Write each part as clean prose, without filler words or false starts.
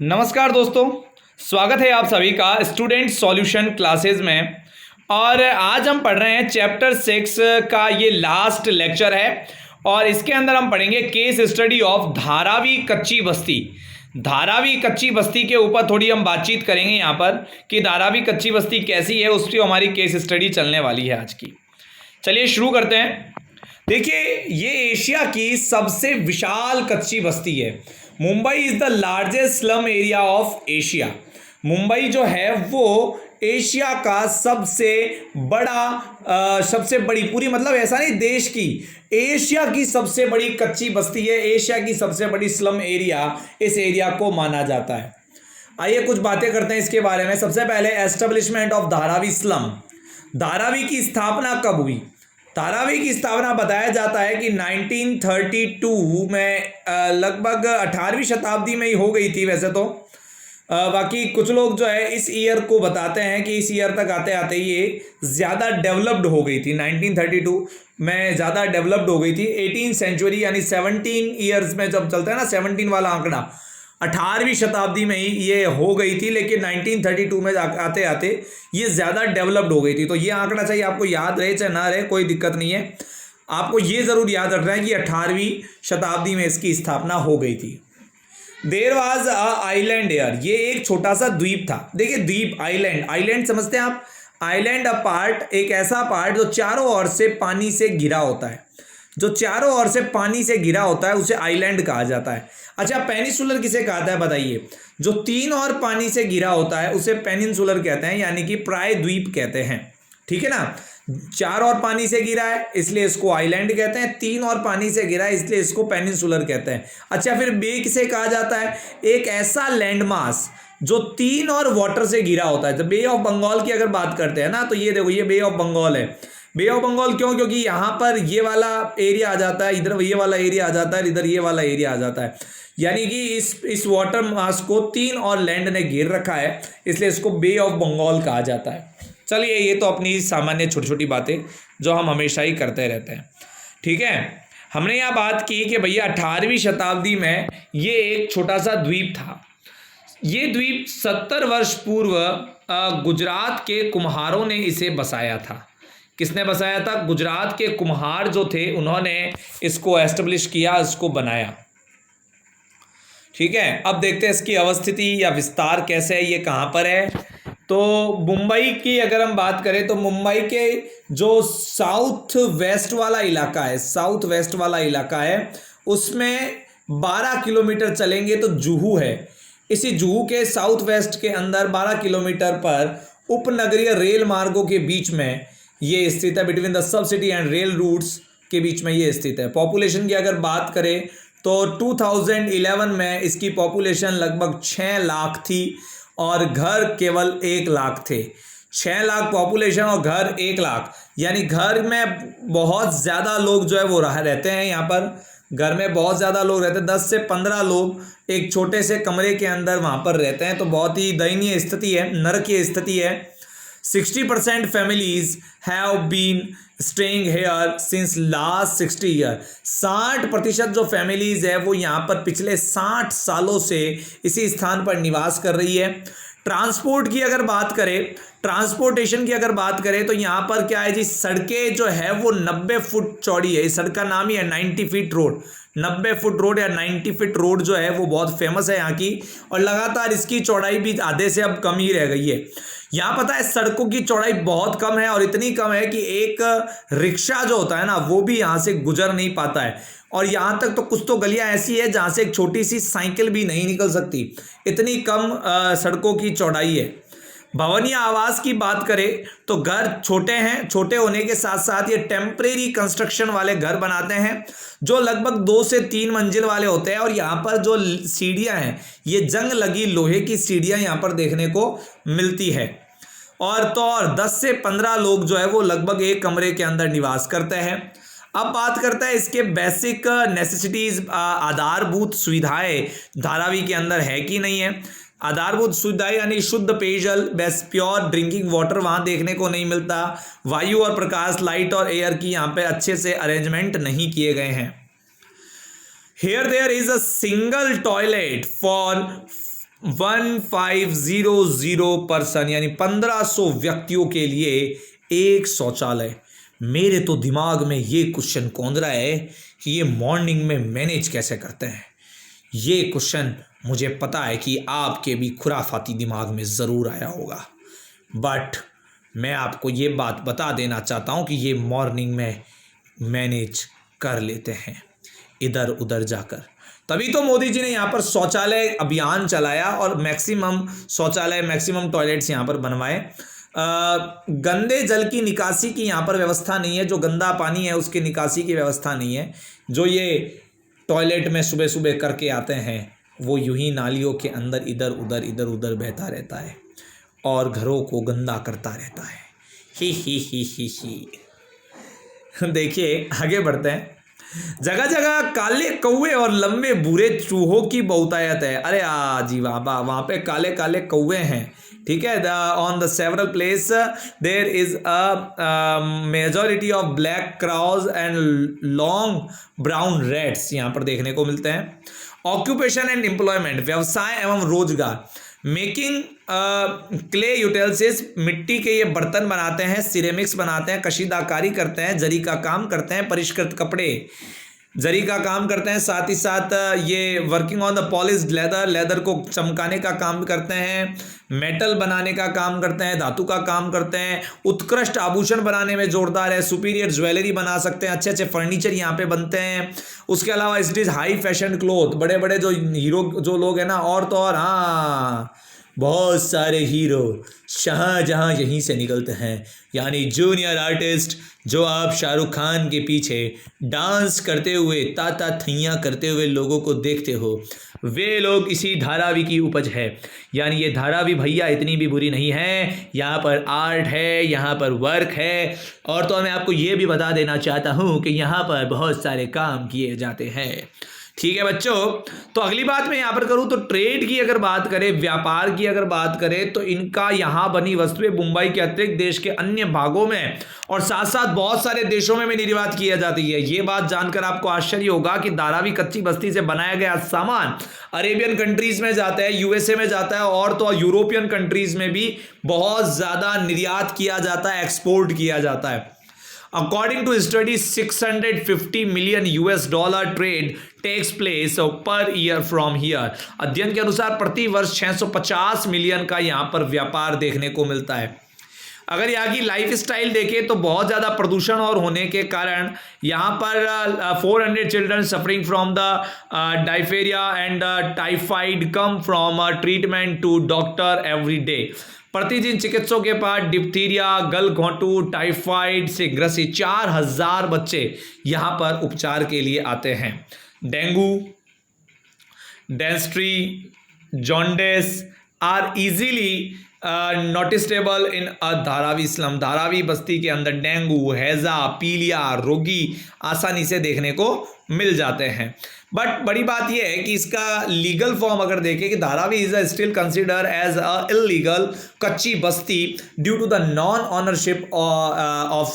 नमस्कार दोस्तों, स्वागत है आप सभी का स्टूडेंट सॉल्यूशन क्लासेस में। और आज हम पढ़ रहे हैं चैप्टर 6 का ये लास्ट लेक्चर है और इसके अंदर हम पढ़ेंगे केस स्टडी ऑफ धारावी कच्ची बस्ती। धारावी कच्ची बस्ती के ऊपर थोड़ी हम बातचीत करेंगे यहाँ पर कि धारावी कच्ची बस्ती कैसी है, उसकी हमारी केस स्टडी चलने वाली है आज की। चलिए शुरू करते हैं। देखिए, ये एशिया की सबसे विशाल कच्ची बस्ती है। Mumbai is the largest slum area of Asia. Mumbai जो है वो एशिया का सबसे बड़ी पूरी मतलब ऐसा नहीं देश की, एशिया की सबसे बड़ी कच्ची बस्ती है। एशिया की सबसे बड़ी स्लम एरिया इस एरिया को माना जाता है। आइए कुछ बातें करते हैं इसके बारे में। सबसे पहले establishment of Dharavi slum. Dharavi की स्थापना कब हुई? धारावी की स्थापना बताया जाता है कि 1932 में लगभग 18वीं शताब्दी में ही हो गई थी वैसे तो। बाकी कुछ लोग जो है इस ईयर को बताते हैं कि इस ईयर तक आते आते ये ज़्यादा डेवलप्ड हो गई थी। 1932 में ज़्यादा डेवलप्ड हो गई थी। 18th सेंचुरी यानी 17 ईयर्स में जब चलता है ना 17 वाला आंकड़ा, 18वीं शताब्दी में ही ये हो गई थी, लेकिन 1932 में आते आते ये ज़्यादा डेवलप्ड हो गई थी। तो ये आंकड़ा चाहिए आपको याद रहे चाहे ना रहे, कोई दिक्कत नहीं है। आपको ये ज़रूर याद रखना है कि 18वीं शताब्दी में इसकी स्थापना हो गई थी। There was a island here. ये एक छोटा सा द्वीप था। देखिए द्वीप, आइलैंड समझते हैं आप? आइलैंड अ पार्ट, एक ऐसा पार्ट जो चारों ओर से पानी से घिरा होता है। जो चारों ओर से पानी से घिरा होता है उसे आइलैंड कहा जाता है। अच्छा, पेनिनसुलर किसे कहता है बताइए? जो तीन और पानी से घिरा होता है उसे पेनिनसुलर कहते हैं, यानी कि प्रायद्वीप कहते हैं। ठीक है ना? चार और पानी से घिरा है इसलिए इसको आइलैंड कहते हैं, तीन और पानी से घिरा है इसलिए इसको पेनिनसुलर कहते हैं। अच्छा, फिर बे किसे कहा जाता है? एक ऐसा लैंड मास जो तीन और वाटर से घिरा होता है। तो बे ऑफ बंगाल की अगर बात करते हैं ना, तो ये देखो, ये बे ऑफ बंगाल है। बे ऑफ बंगाल क्यों? क्योंकि यहाँ पर ये वाला एरिया आ जाता है, इधर ये वाला एरिया आ जाता है, इधर ये वाला एरिया आ जाता है। यानी कि इस वाटर मास को तीन और लैंड ने घेर रखा है, इसलिए इसको बे ऑफ बंगाल कहा जाता है। चलिए, ये तो अपनी सामान्य छोटी छोटी बातें जो हम हमेशा ही करते रहते हैं। ठीक है, हमने यहाँ बात की कि भैया 18वीं शताब्दी में ये एक छोटा सा द्वीप था। ये द्वीप 70 वर्ष पूर्व गुजरात के कुम्हारों ने इसे बसाया था। किसने बसाया था? गुजरात के कुम्हार जो थे उन्होंने इसको एस्टेब्लिश किया, इसको बनाया। ठीक है, अब देखते हैं इसकी अवस्थिति या विस्तार कैसे है, ये कहाँ पर है। तो मुंबई की अगर हम बात करें तो मुंबई के जो साउथ वेस्ट वाला इलाका है उसमें 12 किलोमीटर चलेंगे तो जुहू है। इसी जुहू के साउथ वेस्ट के अंदर 12 किलोमीटर पर उपनगरीय रेल मार्गों के बीच में ये स्थित है। Between the sub city and rail routes के बीच में ये स्थित है। पॉपुलेशन की अगर बात करें तो 2011 में इसकी पॉपुलेशन लगभग 6 लाख थी और घर केवल 1 लाख थे। 6 लाख पॉपुलेशन और घर 1 लाख, यानी घर में बहुत ज़्यादा लोग जो है वो रहते हैं। यहाँ पर घर में बहुत ज़्यादा लोग रहते हैं, 10 से 15 लोग एक छोटे से कमरे के अंदर वहाँ पर रहते हैं। तो बहुत ही दयनीय स्थिति है, नरकीय स्थिति है। 60% families have been staying here since last 60 year। 60% जो फैमिलीज है वो यहाँ पर पिछले 60 सालों से इसी स्थान पर निवास कर रही है। ट्रांसपोर्ट की अगर बात करें, ट्रांसपोर्टेशन की अगर बात करें तो यहाँ पर क्या है जी, सड़कें जो है वो 90 फुट चौड़ी है। इस सड़क का नाम ही है 90 फीट रोड। 90 फुट रोड या 90 फीट रोड जो है वो बहुत फेमस है यहाँ की, और लगातार इसकी चौड़ाई भी आधे से अब कम ही रह गई है। यहाँ पता है सड़कों की चौड़ाई बहुत कम है, और इतनी कम है कि एक रिक्शा जो होता है ना वो भी यहाँ से गुजर नहीं पाता है। और यहाँ तक तो कुछ तो गलियाँ ऐसी है जहाँ से एक छोटी सी साइकिल भी नहीं निकल सकती, इतनी कम सड़कों की चौड़ाई है। भवन या आवास की बात करें तो घर छोटे हैं, छोटे होने के साथ साथ ये टेम्परेरी कंस्ट्रक्शन वाले घर बनाते हैं जो लगभग 2 से 3 मंजिल वाले होते हैं। और यहाँ पर जो सीढ़ियाँ हैं ये जंग लगी लोहे की सीढ़ियाँ यहाँ पर देखने को मिलती है। और तो और 10 से 15 लोग जो है वो लगभग एक कमरे के अंदर निवास करते हैं। अब बात करता है इसके बेसिक नेसेसिटीज, आधारभूत सुविधाएं धारावी के अंदर है कि नहीं है। आधारभूत सुविधाएं यानी शुद्ध पेयजल, बेस्ट प्योर ड्रिंकिंग वाटर वहाँ देखने को नहीं मिलता। वायु और प्रकाश, लाइट और एयर की यहाँ पे अच्छे से अरेंजमेंट नहीं किए गए हैं। Here there is a single toilet for 1500 person यानी 1500 व्यक्तियों के लिए एक शौचालय। मेरे तो दिमाग में ये क्वेश्चन कौंध रहा है कि ये मॉर्निंग में मैनेज कैसे करते हैं। ये क्वेश्चन मुझे पता है कि आपके भी खुराफाती दिमाग में ज़रूर आया होगा, बट मैं आपको ये बात बता देना चाहता हूँ कि ये मॉर्निंग में मैनेज कर लेते हैं इधर उधर जाकर। तभी तो मोदी जी ने यहाँ पर शौचालय अभियान चलाया और मैक्सिमम शौचालय, मैक्सिमम टॉयलेट्स यहाँ पर बनवाए। गंदे जल की निकासी की यहाँ पर व्यवस्था नहीं है, जो गंदा पानी है उसकी निकासी की व्यवस्था नहीं है। जो ये टॉयलेट में सुबह सुबह करके आते हैं वो यूं ही नालियों के अंदर इधर उधर बहता रहता है और घरों को गंदा करता रहता है। ही। देखिए आगे बढ़ते हैं। जगह जगह काले कौवे और लंबे बुरे चूहों की बहुतायत है। अरे जी वहाँ पे काले काले कौवे हैं, ठीक है। On the several place there is a majority of black crows and long brown reds यहाँ पर देखने को मिलते हैं। ऑक्यूपेशन एंड एम्प्लॉयमेंट, व्यवसाय एवं रोजगार। मेकिंग क्ले यूटेल्सिल्स, मिट्टी के ये बर्तन बनाते हैं, सिरेमिक्स बनाते हैं, कशीदाकारी करते हैं, जरी का काम करते हैं, परिष्कृत कपड़े जरी का काम करते हैं, साथ ही साथ ये working on the polished leather, leather को चमकाने का काम करते हैं, मेटल बनाने का काम करते हैं, धातु का काम करते हैं, उत्कृष्ट आभूषण बनाने में जोरदार है, सुपीरियर ज्वेलरी बना सकते हैं, अच्छे अच्छे फर्नीचर यहाँ पे बनते हैं। उसके अलावा it is high fashion cloth, बड़े बड़े जो हीरो जो लोग हैं ना, और तो और हाँ बहुत सारे हीरो शाहजहाँ यहीं से निकलते हैं। यानी जूनियर आर्टिस्ट जो आप शाहरुख खान के पीछे डांस करते हुए, ताता थैया करते हुए लोगों को देखते हो, वे लोग इसी धारावी की उपज है। यानी ये धारावी भैया इतनी भी बुरी नहीं है, यहाँ पर आर्ट है, यहाँ पर वर्क है। और तो मैं आपको ये भी बता देना चाहता हूँ कि यहाँ पर बहुत सारे काम किए जाते हैं। ठीक है बच्चों, तो अगली बात मैं यहाँ पर करूँ तो ट्रेड की अगर बात करें, व्यापार की अगर बात करें, तो इनका यहाँ बनी वस्तुएं मुंबई के अतिरिक्त देश के अन्य भागों में और साथ साथ बहुत सारे देशों में भी निर्यात किया जाती है। ये बात जानकर आपको आश्चर्य होगा कि धारावी कच्ची बस्ती से बनाया गया सामान अरेबियन कंट्रीज में जाता है, यूएसए में जाता है, और तो यूरोपियन कंट्रीज में भी बहुत ज्यादा निर्यात किया जाता है, एक्सपोर्ट किया जाता है। According to study, 650 million US dollar trade takes place per year from here. अध्ययन के अनुसार प्रति वर्ष 650 मिलियन का यहाँ पर व्यापार देखने को मिलता है। अगर यहाँ की लाइफ स्टाइल देखें तो बहुत ज़्यादा प्रदूषण और होने के कारण यहाँ पर 400 children suffering from the diarrhoea and typhoid come from treatment to doctor every day. प्रतिदिन चिकित्सकों के पास डिप्थीरिया, गलघोंटू, टाइफाइड से ग्रसित 4000 बच्चे यहाँ पर उपचार के लिए आते हैं। Dengue, dysentery, jaundice are easily noticeable in a Dharavi slum. Dharavi बस्ती के अंदर डेंगू, हैजा, पीलिया रोगी आसानी से देखने को मिल जाते हैं। बट बड़ी बात यह है कि इसका लीगल फॉर्म अगर देखें कि Dharavi is still consider as a illegal कच्ची बस्ती due to the non ownership of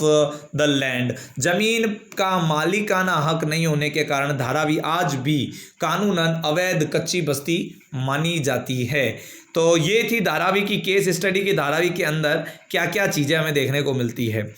the land. जमीन का मालिकाना हक नहीं होने के कारण धारावी आज भी कानूनन अवैध कच्ची बस्ती मानी जाती है। तो ये थी धारावी की केस स्टडी की धारावी के अंदर क्या क्या चीज़ें हमें देखने को मिलती है।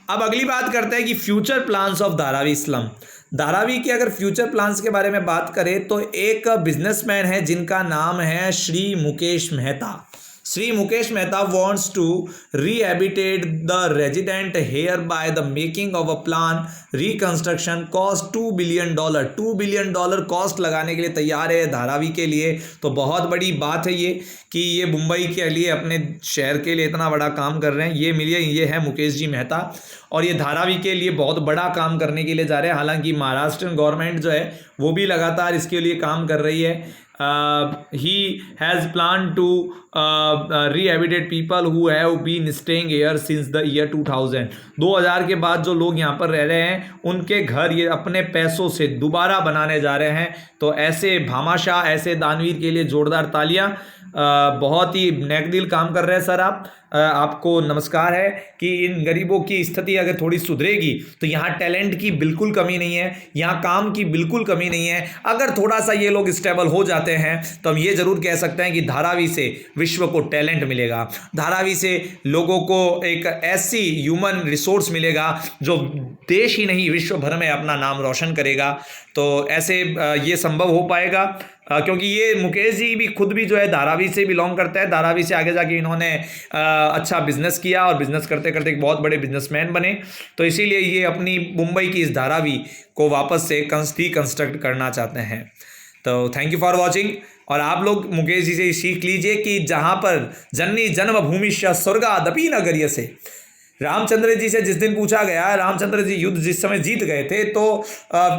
अब अगली बात करते हैं कि future plans of Dharavi slum. Dharavi के अगर फ्यूचर प्लान्स के बारे में बात करें तो एक बिजनेसमैन है जिनका नाम है Shri Mukesh Mehta. Shri Mukesh Mehta wants to rehabilitate the resident here by the making of a plan reconstruction cost $2 billion। $2 billion cost लगाने के लिए तैयार है धारावी के लिए। तो बहुत बड़ी बात है ये कि ये मुंबई के लिए, अपने शहर के लिए इतना बड़ा काम कर रहे हैं। ये है मुकेश जी मेहता और ये धारावी के लिए बहुत बड़ा काम करने के लिए जा रहे हैं। हालांकि महाराष्ट्र गवर्नमेंट जो है वो भी लगातार इसके लिए काम कर रही है। he has planned to rehabilitate people who have been staying here since the year 2000। 2000 के बाद जो लोग यहाँ पर रह रहे हैं उनके घर ये अपने पैसों से दोबारा बनाने जा रहे हैं। तो ऐसे भामाशाह, ऐसे दानवीर के लिए जोरदार तालियां। बहुत ही नेक दिल काम कर रहे हैं सर आप। आपको नमस्कार है कि इन गरीबों की स्थिति अगर थोड़ी सुधरेगी तो यहाँ टैलेंट की बिल्कुल कमी नहीं है, यहाँ काम की बिल्कुल कमी नहीं है। अगर थोड़ा सा ये लोग स्टेबल हो जाते हैं तो हम ये ज़रूर कह सकते हैं कि धारावी से विश्व को टैलेंट मिलेगा, धारावी से लोगों को एक ऐसी ह्यूमन रिसोर्स मिलेगा जो देश ही नहीं विश्व भर में अपना नाम रोशन करेगा। तो ऐसे ये संभव हो पाएगा क्योंकि ये मुकेश जी भी खुद भी जो है धारावी से बिलोंग करता है। धारावी से आगे जाके इन्होंने अच्छा बिजनेस किया और बिजनेस करते करते एक बहुत बड़े बिजनेसमैन बने। तो इसीलिए ये अपनी मुंबई की इस धारावी को वापस से रिकंस्ट्रक्ट करना चाहते हैं। तो थैंक यू फॉर वॉचिंग। और आप लोग मुकेश जी से सीख लीजिए कि जहाँ पर जननी जन्मभूमिश्च स्वर्गादपि नगर्यसे, रामचंद्र जी से जिस दिन पूछा गया, रामचंद्र जी युद्ध जिस समय जीत गए थे तो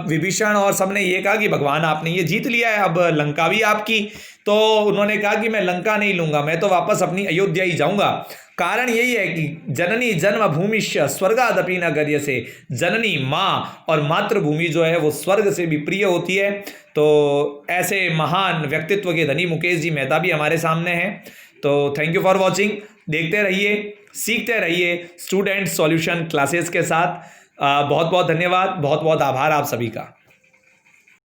विभीषण और सबने ये कहा कि भगवान आपने ये जीत लिया है, अब लंका भी आपकी। तो उन्होंने कहा कि मैं लंका नहीं लूंगा, मैं तो वापस अपनी अयोध्या ही जाऊंगा। कारण यही है कि जननी जन्मभूमिश्च स्वर्गादपि नगर्यसे, जननी माँ और मातृभूमि जो है वो स्वर्ग से भी प्रिय होती है। तो ऐसे महान व्यक्तित्व के धनी मुकेश जी मेहता भी हमारे सामने हैं। तो थैंक यू फॉर वॉचिंग। देखते रहिए, सीखते रहिए स्टूडेंट सॉल्यूशन क्लासेस के साथ। बहुत बहुत धन्यवाद, बहुत बहुत आभार आप सभी का।